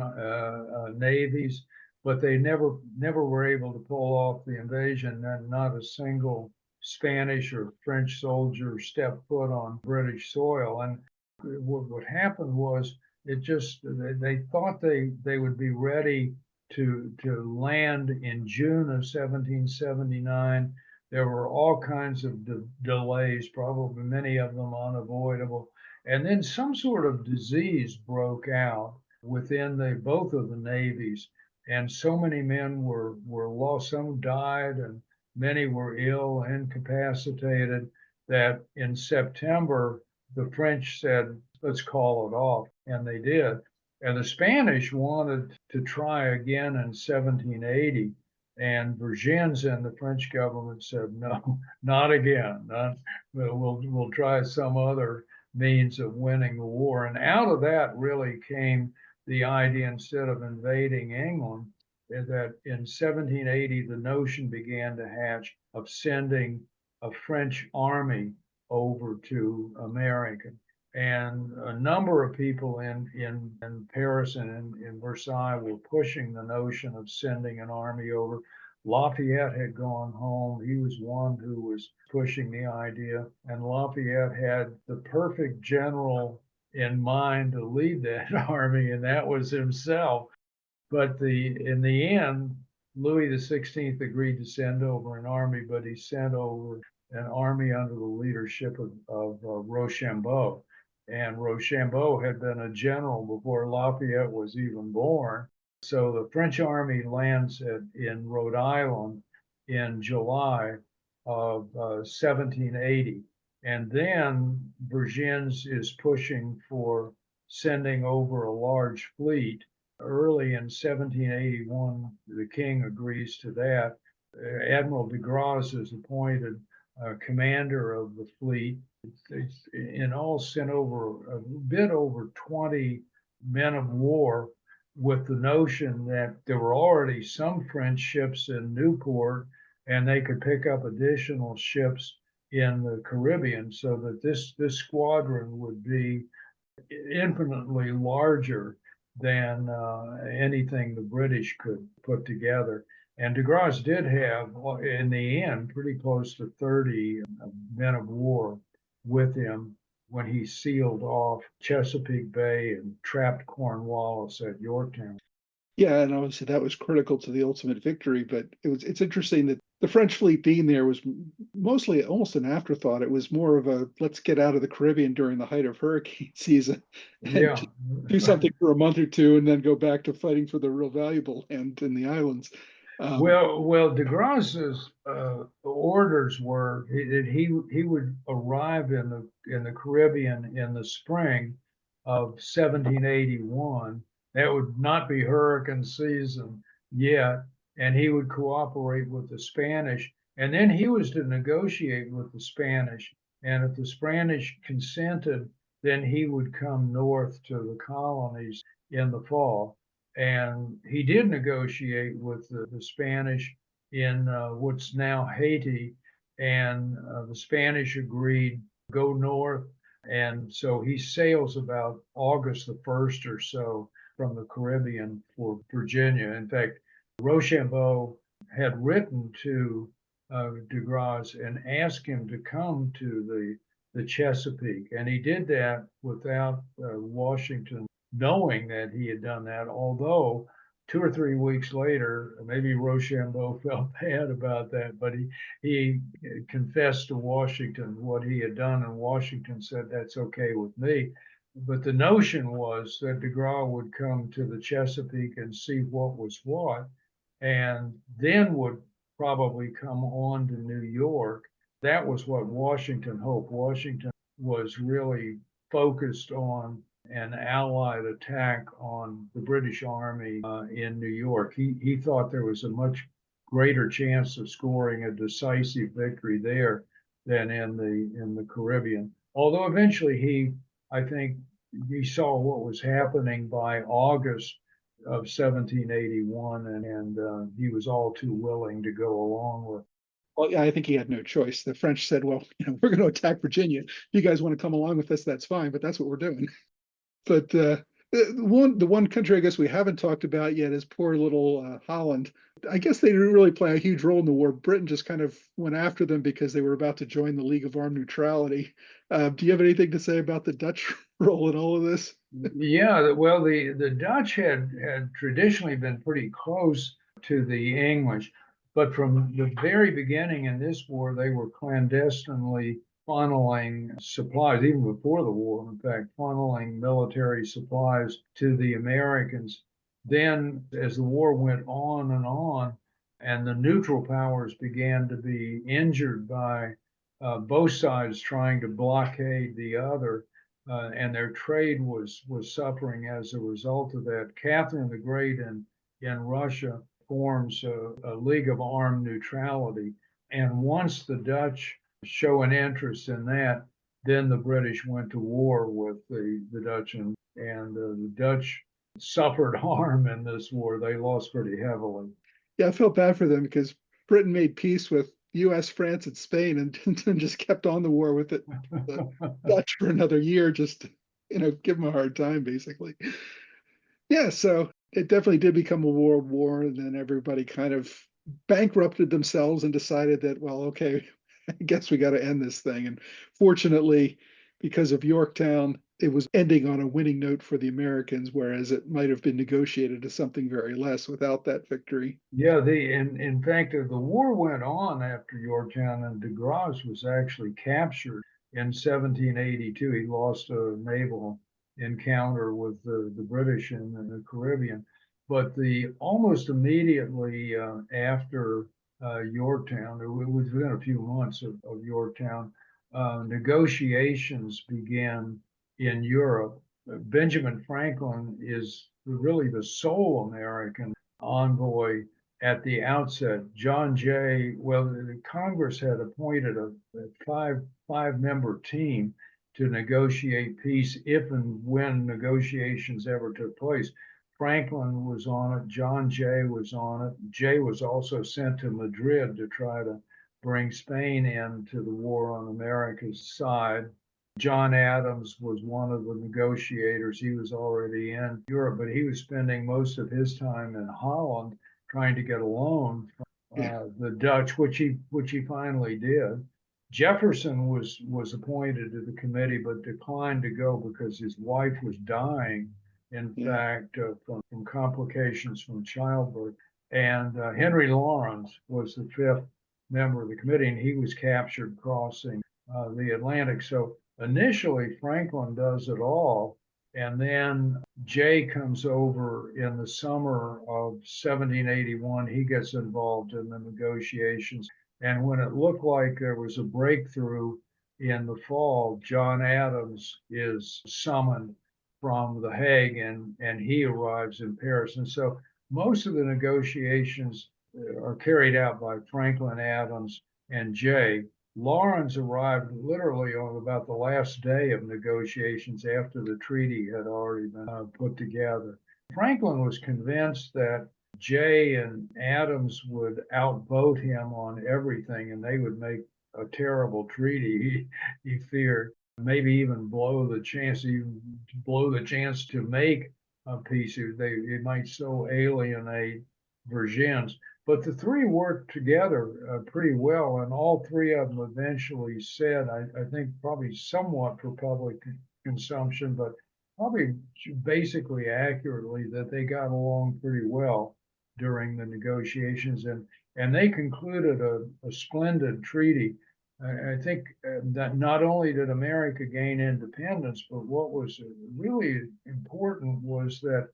navies, but they never were able to pull off the invasion. And not a single Spanish or French soldier stepped foot on British soil. And what happened was they thought they would be ready to land in June of 1779. There were all kinds of delays, probably many of them unavoidable. And then some sort of disease broke out within both of the navies, and so many men were lost. Some died, and many were ill, incapacitated, that in September the French said, "Let's call it off," and they did. And the Spanish wanted to try again in 1780, and Vergennes and the French government said, "No, not again. We'll try some other means of winning the war." And out of that really came the idea, instead of invading England, that in 1780 the notion began to hatch of sending a French army over to America. And a number of people in Paris and in Versailles were pushing the notion of sending an army over. Lafayette had gone home. He was one who was pushing the idea. And Lafayette had the perfect general in mind to lead that army, and that was himself. But in the end, Louis XVI agreed to send over an army, but he sent over an army under the leadership of Rochambeau. And Rochambeau had been a general before Lafayette was even born. So the French army lands in Rhode Island in July of 1780. And then Vergennes is pushing for sending over a large fleet. Early in 1781, the king agrees to that. Admiral de Grasse is appointed commander of the fleet. It's in all sent over a bit over 20 men of war, with the notion that there were already some French ships in Newport, and they could pick up additional ships in the Caribbean, so that this squadron would be infinitely larger than anything the British could put together. And de Grasse did have, in the end, pretty close to 30 men of war with him when he sealed off Chesapeake Bay and trapped Cornwallis at Yorktown. Yeah, and obviously that was critical to the ultimate victory. But it's interesting that the French fleet being there was mostly almost an afterthought. It was more of a let's get out of the Caribbean during the height of hurricane season and Yeah. do something for a month or two, and then go back to fighting for the real valuable land in the islands. Well, de Grasse's orders were he would arrive in the Caribbean in the spring of 1781. That would not be hurricane season yet, and he would cooperate with the Spanish, and then he was to negotiate with the Spanish. And if the Spanish consented, then he would come north to the colonies in the fall. And he did negotiate with the Spanish in what's now Haiti, and the Spanish agreed go north. And so he sails about August the 1st or so from the Caribbean for Virginia. In fact, Rochambeau had written to de Grasse and asked him to come to the Chesapeake, and he did that without Washington knowing that he had done that, although 2 or 3 weeks later, maybe Rochambeau felt bad about that, but he confessed to Washington what he had done, and Washington said, "That's okay with me." But the notion was that de Grasse would come to the Chesapeake and see what was what, and then would probably come on to New York. That was what Washington hoped. Washington was really focused on an Allied attack on the British Army in New York. He thought there was a much greater chance of scoring a decisive victory there than in the Caribbean. Although eventually I think, he saw what was happening by August of 1781, and he was all too willing to go along with. Well, yeah, I think he had no choice. The French said, well, we're going to attack Virginia. If you guys want to come along with us, that's fine, but that's what we're doing. But the one country I guess we haven't talked about yet is poor little Holland. I guess they didn't really play a huge role in the war. Britain just kind of went after them because they were about to join the League of Armed Neutrality. Do you have anything to say about the Dutch role in all of this? Yeah, well, the Dutch had traditionally been pretty close to the English, but from the very beginning in this war, they were clandestinely funneling supplies, even before the war, in fact, funneling military supplies to the Americans. Then, as the war went on, and the neutral powers began to be injured by both sides trying to blockade the other, and their trade was suffering as a result of that. Catherine the Great in Russia forms a League of Armed Neutrality, and once the Dutch show an interest in that, then the British went to war with the Dutch, and the Dutch suffered harm in this war. They lost pretty heavily. Yeah, I felt bad for them because Britain made peace with U.S., France, and Spain, and just kept on the war with it. The Dutch for another year, just give them a hard time, basically. Yeah, so it definitely did become a world war, and then everybody kind of bankrupted themselves and decided that, well, okay, I guess we got to end this thing. And fortunately, because of Yorktown, it was ending on a winning note for the Americans, whereas it might have been negotiated to something very less without that victory. Yeah, in fact, the war went on after Yorktown, and de Grasse was actually captured in 1782. He lost a naval encounter with the British in the Caribbean. But the almost immediately after Yorktown, it was within a few months of Yorktown, negotiations began in Europe. Benjamin Franklin is really the sole American envoy at the outset. John Jay, well, the Congress had appointed a five-member team to negotiate peace if and when negotiations ever took place. Franklin was on it. John Jay was on it. Jay was also sent to Madrid to try to bring Spain into the war on America's side. John Adams was one of the negotiators. He was already in Europe, but he was spending most of his time in Holland trying to get a loan from the Dutch, which he finally did. Jefferson was appointed to the committee, but declined to go because his wife was dying. In fact, from complications from childbirth. And Henry Lawrence was the fifth member of the committee, and he was captured crossing the Atlantic. So initially, Franklin does it all, and then Jay comes over in the summer of 1781. He gets involved in the negotiations. And when it looked like there was a breakthrough in the fall, John Adams is summoned from The Hague, and he arrives in Paris. And so most of the negotiations are carried out by Franklin, Adams, and Jay. Lawrence arrived literally on about the last day of negotiations after the treaty had already been put together. Franklin was convinced that Jay and Adams would outvote him on everything, and they would make a terrible treaty. He feared maybe even blow the chance to make a peace. It might so alienate Vergennes. But the three worked together pretty well, and all three of them eventually said, I think probably somewhat for public consumption, but probably basically accurately, that they got along pretty well during the negotiations, and they concluded a splendid treaty. I think that not only did America gain independence, but what was really important was that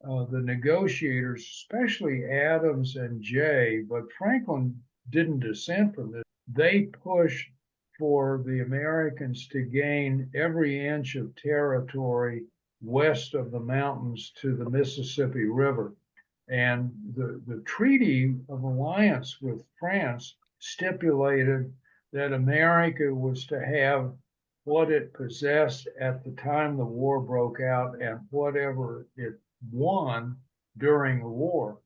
the negotiators, especially Adams and Jay, but Franklin didn't dissent from this. They pushed for the Americans to gain every inch of territory west of the mountains to the Mississippi River. And the Treaty of Alliance with France stipulated that America was to have what it possessed at the time the war broke out and whatever it won during the war.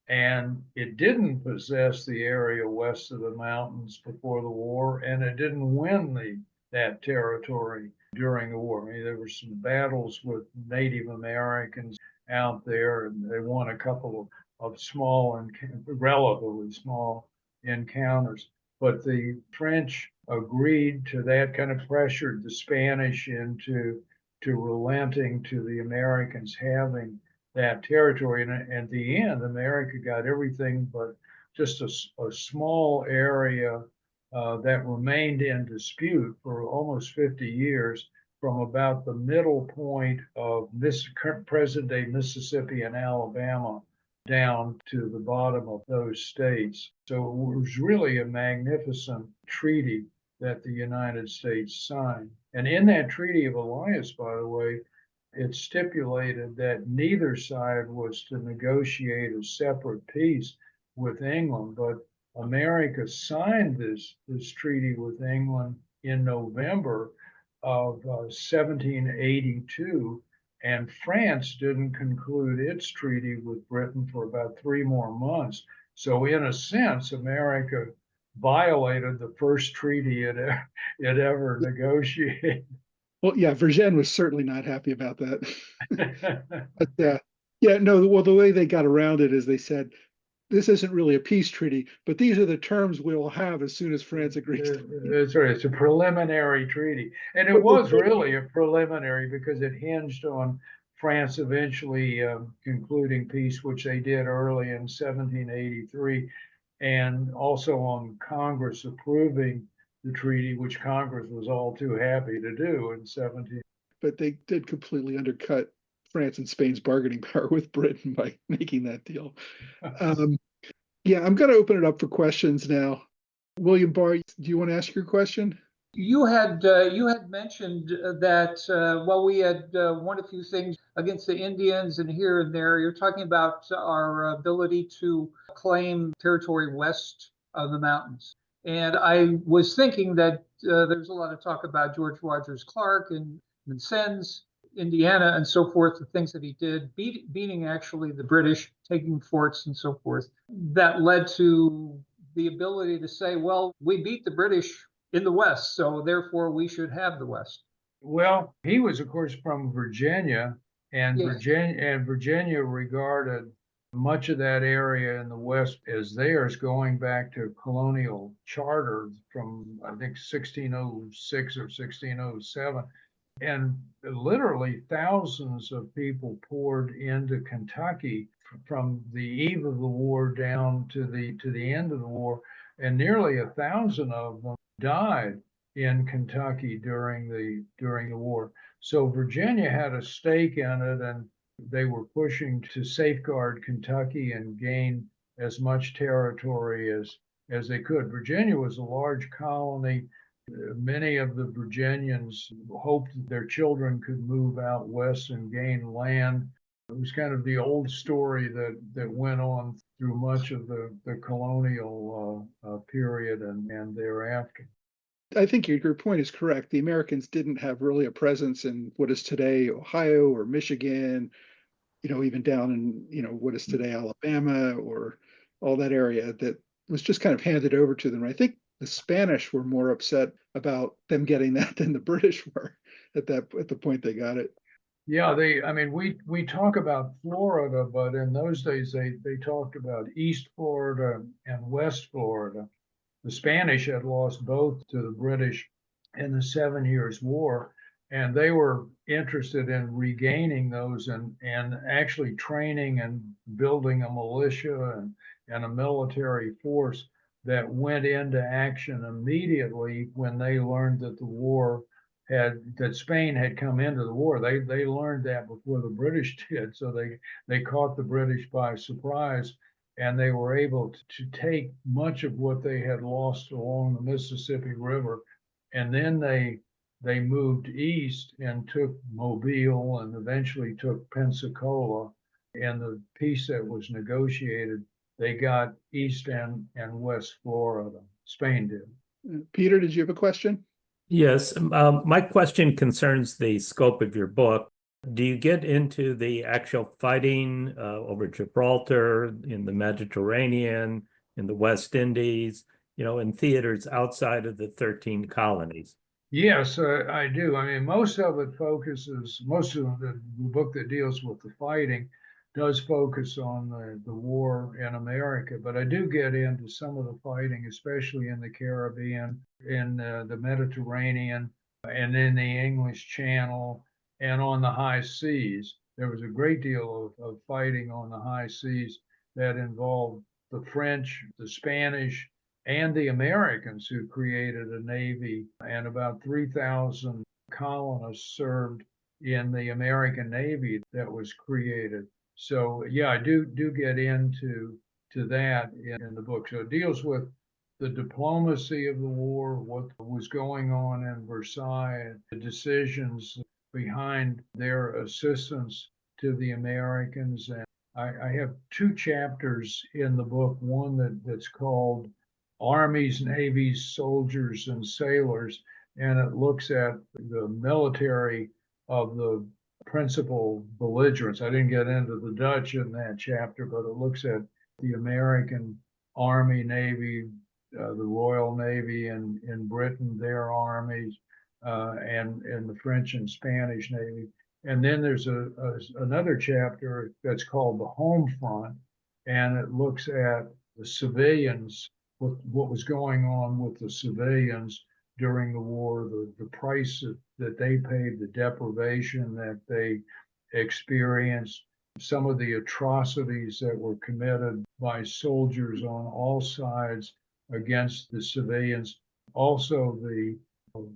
And it didn't possess the area west of the mountains before the war, and it didn't win that territory during the war. I mean, there were some battles with Native Americans out there, and they won a couple of small and relatively small encounters. But the French agreed to that, kind of pressured the Spanish into relenting to the Americans having that territory. And at the end, America got everything but just a small area that remained in dispute for almost 50 years, from about the middle point of present-day Mississippi and Alabama down to the bottom of those states. So it was really a magnificent treaty that the United States signed. And in that Treaty of Alliance, by the way, it stipulated that neither side was to negotiate a separate peace with England, but America signed this treaty with England in November of 1782, and France didn't conclude its treaty with Britain for about 3 more months. So in a sense, America violated the first treaty it ever negotiated. Well, yeah, Vergennes was certainly not happy about that. But yeah, no, well, the way they got around it is they said, this isn't really a peace treaty, but these are the terms we'll have as soon as France agrees. That's right. It's a preliminary treaty. And it was really a preliminary because it hinged on France eventually concluding peace, which they did early in 1783, and also on Congress approving the treaty, which Congress was all too happy to do in 17. But they did completely undercut France and Spain's bargaining power with Britain by making that deal. Yeah, I'm going to open it up for questions now. William Barr, do you want to ask your question? You had mentioned that we had won a few things against the Indians and here and there. You're talking about our ability to claim territory west of the mountains. And I was thinking that there's a lot of talk about George Rogers Clark and Vincennes, Indiana, and so forth, the things that he did, beating actually the British, taking forts and so forth. That led to the ability to say, well, we beat the British in the West, so therefore we should have the West. Well, he was, of course, from Virginia, and Yes. Virginia regarded much of that area in the West as theirs, going back to colonial charter from, I think, 1606 or 1607. And literally thousands of people poured into Kentucky from the eve of the war down to the end of the war, and nearly 1,000 of them died in Kentucky during the war. So Virginia had a stake in it, and they were pushing to safeguard Kentucky and gain as much territory as they could. Virginia was a large colony. Many of the Virginians hoped that their children could move out west and gain land. It was kind of the old story that went on through much of the colonial period and thereafter. I think your point is correct. The Americans didn't have really a presence in what is today Ohio or Michigan, even down in, what is today Alabama or all that area that was just kind of handed over to them. I think the Spanish were more upset about them getting that than the British were at the point they got it. Yeah, we talk about Florida, but in those days they talked about East Florida and West Florida. The Spanish had lost both to the British in the 7 Years' War, and they were interested in regaining those and actually training and building a militia and a military force that went into action immediately when they learned that that Spain had come into the war. They learned that before the British did, so they caught the British by surprise, and they were able to take much of what they had lost along the Mississippi River And then they moved east and took Mobile and eventually took Pensacola. And the peace that was negotiated, they got East and West Florida. Spain did. Peter, did you have a question? Yes, my question concerns the scope of your book. Do you get into the actual fighting over Gibraltar, in the Mediterranean, in the West Indies, in theaters outside of the 13 colonies? Yes, I do. I mean, most of the book that deals with the fighting does focus on the war in America, but I do get into some of the fighting, especially in the Caribbean, in the Mediterranean, and in the English Channel, and on the high seas. There was a great deal of fighting on the high seas that involved the French, the Spanish, and the Americans, who created a navy, and about 3,000 colonists served in the American Navy that was created. So yeah, I do get into that in the book. So it deals with the diplomacy of the war, what was going on in Versailles, the decisions behind their assistance to the Americans. And I have two chapters in the book, one that's called Armies, Navies, Soldiers, and Sailors, and it looks at the military of the principal belligerents. I didn't get into the Dutch in that chapter, but it looks at the American Army, Navy, the Royal Navy in Britain, their armies, and the French and Spanish Navy. And then there's another chapter that's called the Home Front, and it looks at the civilians, what was going on with the civilians during the war, the price that they paid, the deprivation that they experienced, some of the atrocities that were committed by soldiers on all sides against the civilians. Also,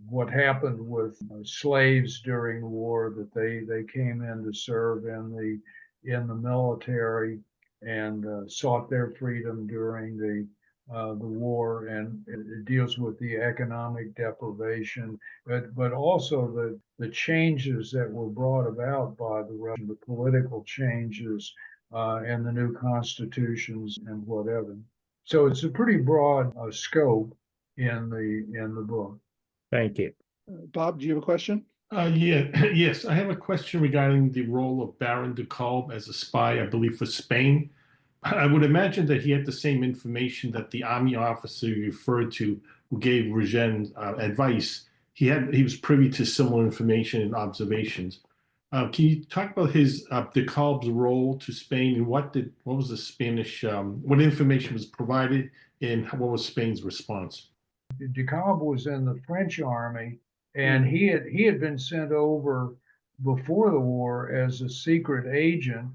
what happened with slaves during the war, that they came in to serve in the military and sought their freedom during the war, and it deals with the economic deprivation, but also the changes that were brought about by the political changes and the new constitutions and whatever. So it's a pretty broad scope in the book. Thank you. Bob, do you have a question? Yes, I have a question regarding the role of Baron de Kalb as a spy, I believe, for Spain. I would imagine that he had the same information that the army officer you referred to, who gave Regent advice. He was privy to similar information and observations. Can you talk about de Kalb's role to Spain, and what was the Spanish, what information was provided, and what was Spain's response? De Kalb was in the French army, and he had been sent over before the war as a secret agent.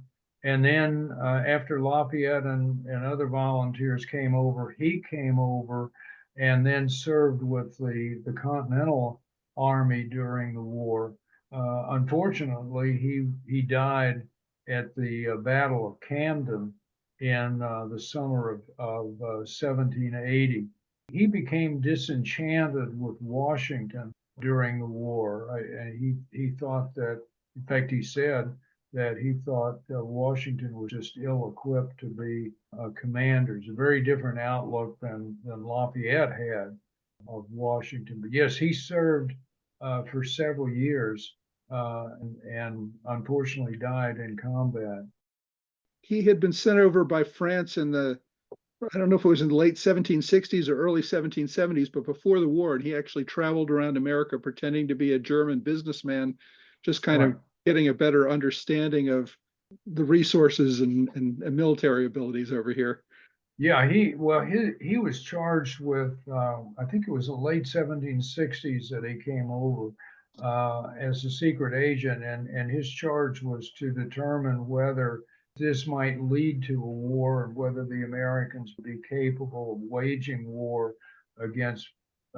And then after Lafayette and other volunteers came over, he came over and then served with the Continental Army during the war. Unfortunately, he died at the Battle of Camden in the summer of 1780. He became disenchanted with Washington during the war. He thought that, in fact, he said that he thought Washington was just ill-equipped to be a commander. It's a very different outlook than Lafayette had of Washington. But yes, he served for several years and unfortunately died in combat. He had been sent over by France I don't know if it was in the late 1760s or early 1770s, but before the war, and he actually traveled around America pretending to be a German businessman, just kind of getting a better understanding of the resources and military abilities over here. Yeah, he was charged with I think it was the late 1760s that he came over as a secret agent, and his charge was to determine whether this might lead to a war and whether the Americans would be capable of waging war against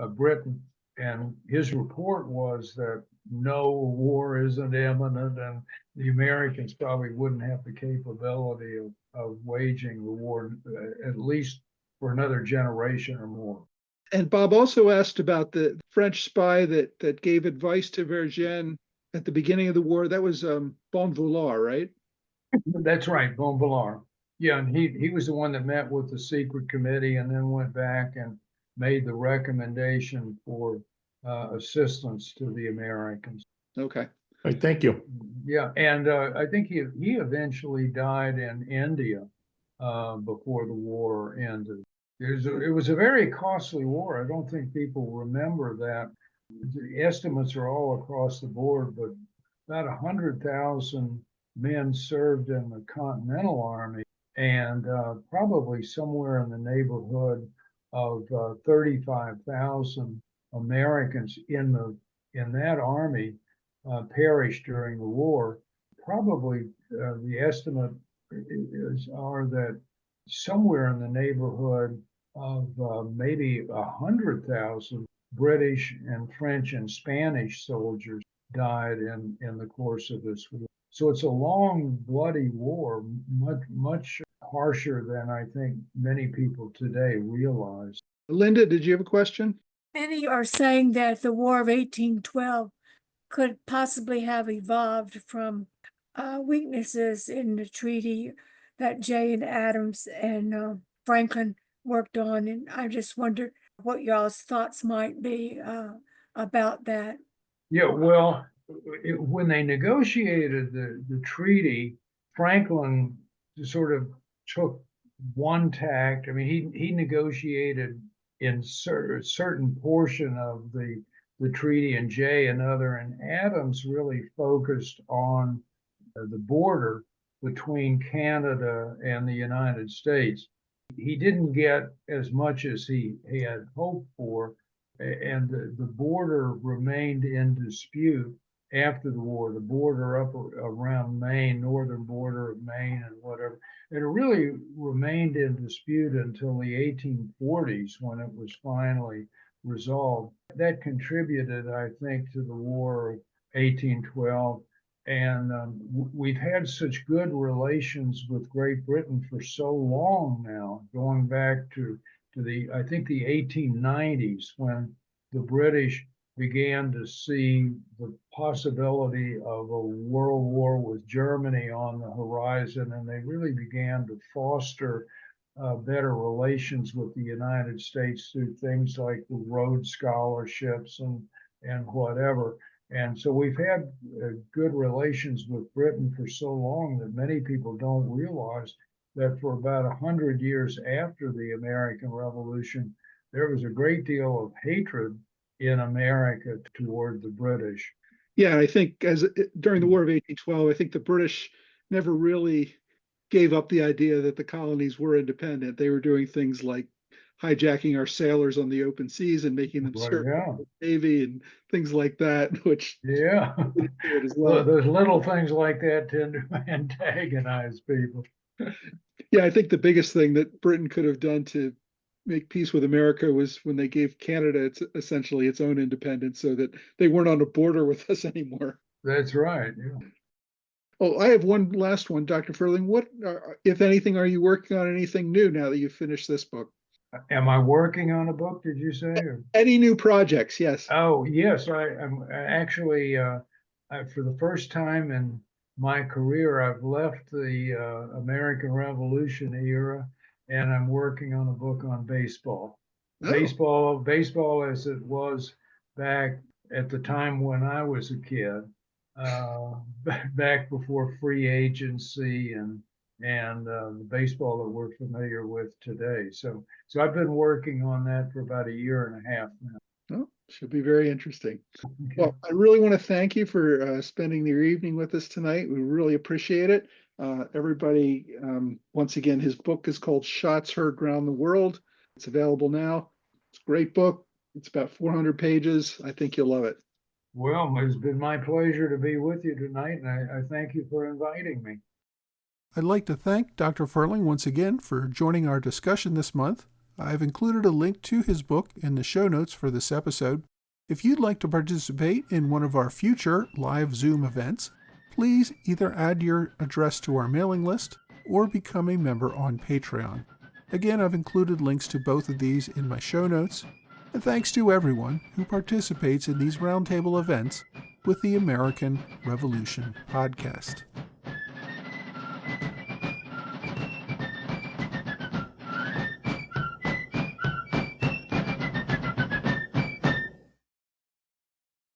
Britain. And his report was that no, war isn't imminent, and the Americans probably wouldn't have the capability of waging the war, at least for another generation or more. And Bob also asked about the French spy that gave advice to Vergennes at the beginning of the war. That was Bonvillard, right? That's right, Bonvillard. Yeah, and he was the one that met with the secret committee and then went back and made the recommendation for assistance to the Americans. Okay. All right, thank you. Yeah, and I think he eventually died in India before the war ended. It was a very costly war. I don't think people remember that. The estimates are all across the board, but about 100,000 men served in the Continental Army, and probably somewhere in the neighborhood of 35,000 Americans in that army perished during the war. Probably the estimate are that somewhere in the neighborhood of maybe 100,000 British and French and Spanish soldiers died in the course of this war. So it's a long, bloody war, much harsher than I think many people today realize. Linda, did you have a question? Many are saying that the War of 1812 could possibly have evolved from weaknesses in the treaty that Jay and Adams and Franklin worked on. And I just wondered what y'all's thoughts might be about that. Yeah, well, when they negotiated the treaty, Franklin sort of took one tact. I mean, he negotiated in certain portion of the treaty, and Jay another, and Adams really focused on the border between Canada and the United States. He didn't get as much as he had hoped for, and the border remained in dispute after the war, the border up around Maine, northern border of Maine and whatever. And it really remained in dispute until the 1840s when it was finally resolved. That contributed, I think, to the War of 1812. And we've had such good relations with Great Britain for so long now, going back to I think the 1890s, when the British began to see the possibility of a world war with Germany on the horizon, and they really began to foster better relations with the United States through things like the Rhodes scholarships and whatever. And so we've had good relations with Britain for so long that many people don't realize that for about 100 years after the American Revolution, there was a great deal of hatred in America toward the British. Yeah, I think during the War of 1812, I think the British never really gave up the idea that the colonies were independent. They were doing things like hijacking our sailors on the open seas and making them serve the Navy and things like that, which as well. Those little things like that tend to antagonize people. Yeah, I think the biggest thing that Britain could have done to make peace with America was when they gave Canada essentially its own independence, so that they weren't on a border with us anymore. That's right. Yeah. Oh, I have one last one, Dr. Ferling. What, if anything, are you working on anything new now that you've finished this book? Am I working on a book, did you say? Or? Any new projects? Yes. Oh, yes. I'm actually, for the first time in my career, I've left the American Revolution era, and I'm working on a book on baseball. Oh. Baseball as it was back at the time when I was a kid, back before free agency and the baseball that we're familiar with today. So I've been working on that for about a year and a half now. Oh, should be very interesting. Okay. Well, I really want to thank you for spending your evening with us tonight. We really appreciate it. Everybody, once again, his book is called Shots Heard Round the World. It's available now. It's a great book. It's about 400 pages. I think you'll love it. Well, it's been my pleasure to be with you tonight, and I thank you for inviting me. I'd like to thank Dr. Ferling once again for joining our discussion this month. I've included a link to his book in the show notes for this episode. If you'd like to participate in one of our future live Zoom events, please either add your address to our mailing list or become a member on Patreon. Again, I've included links to both of these in my show notes. And thanks to everyone who participates in these roundtable events with the American Revolution podcast.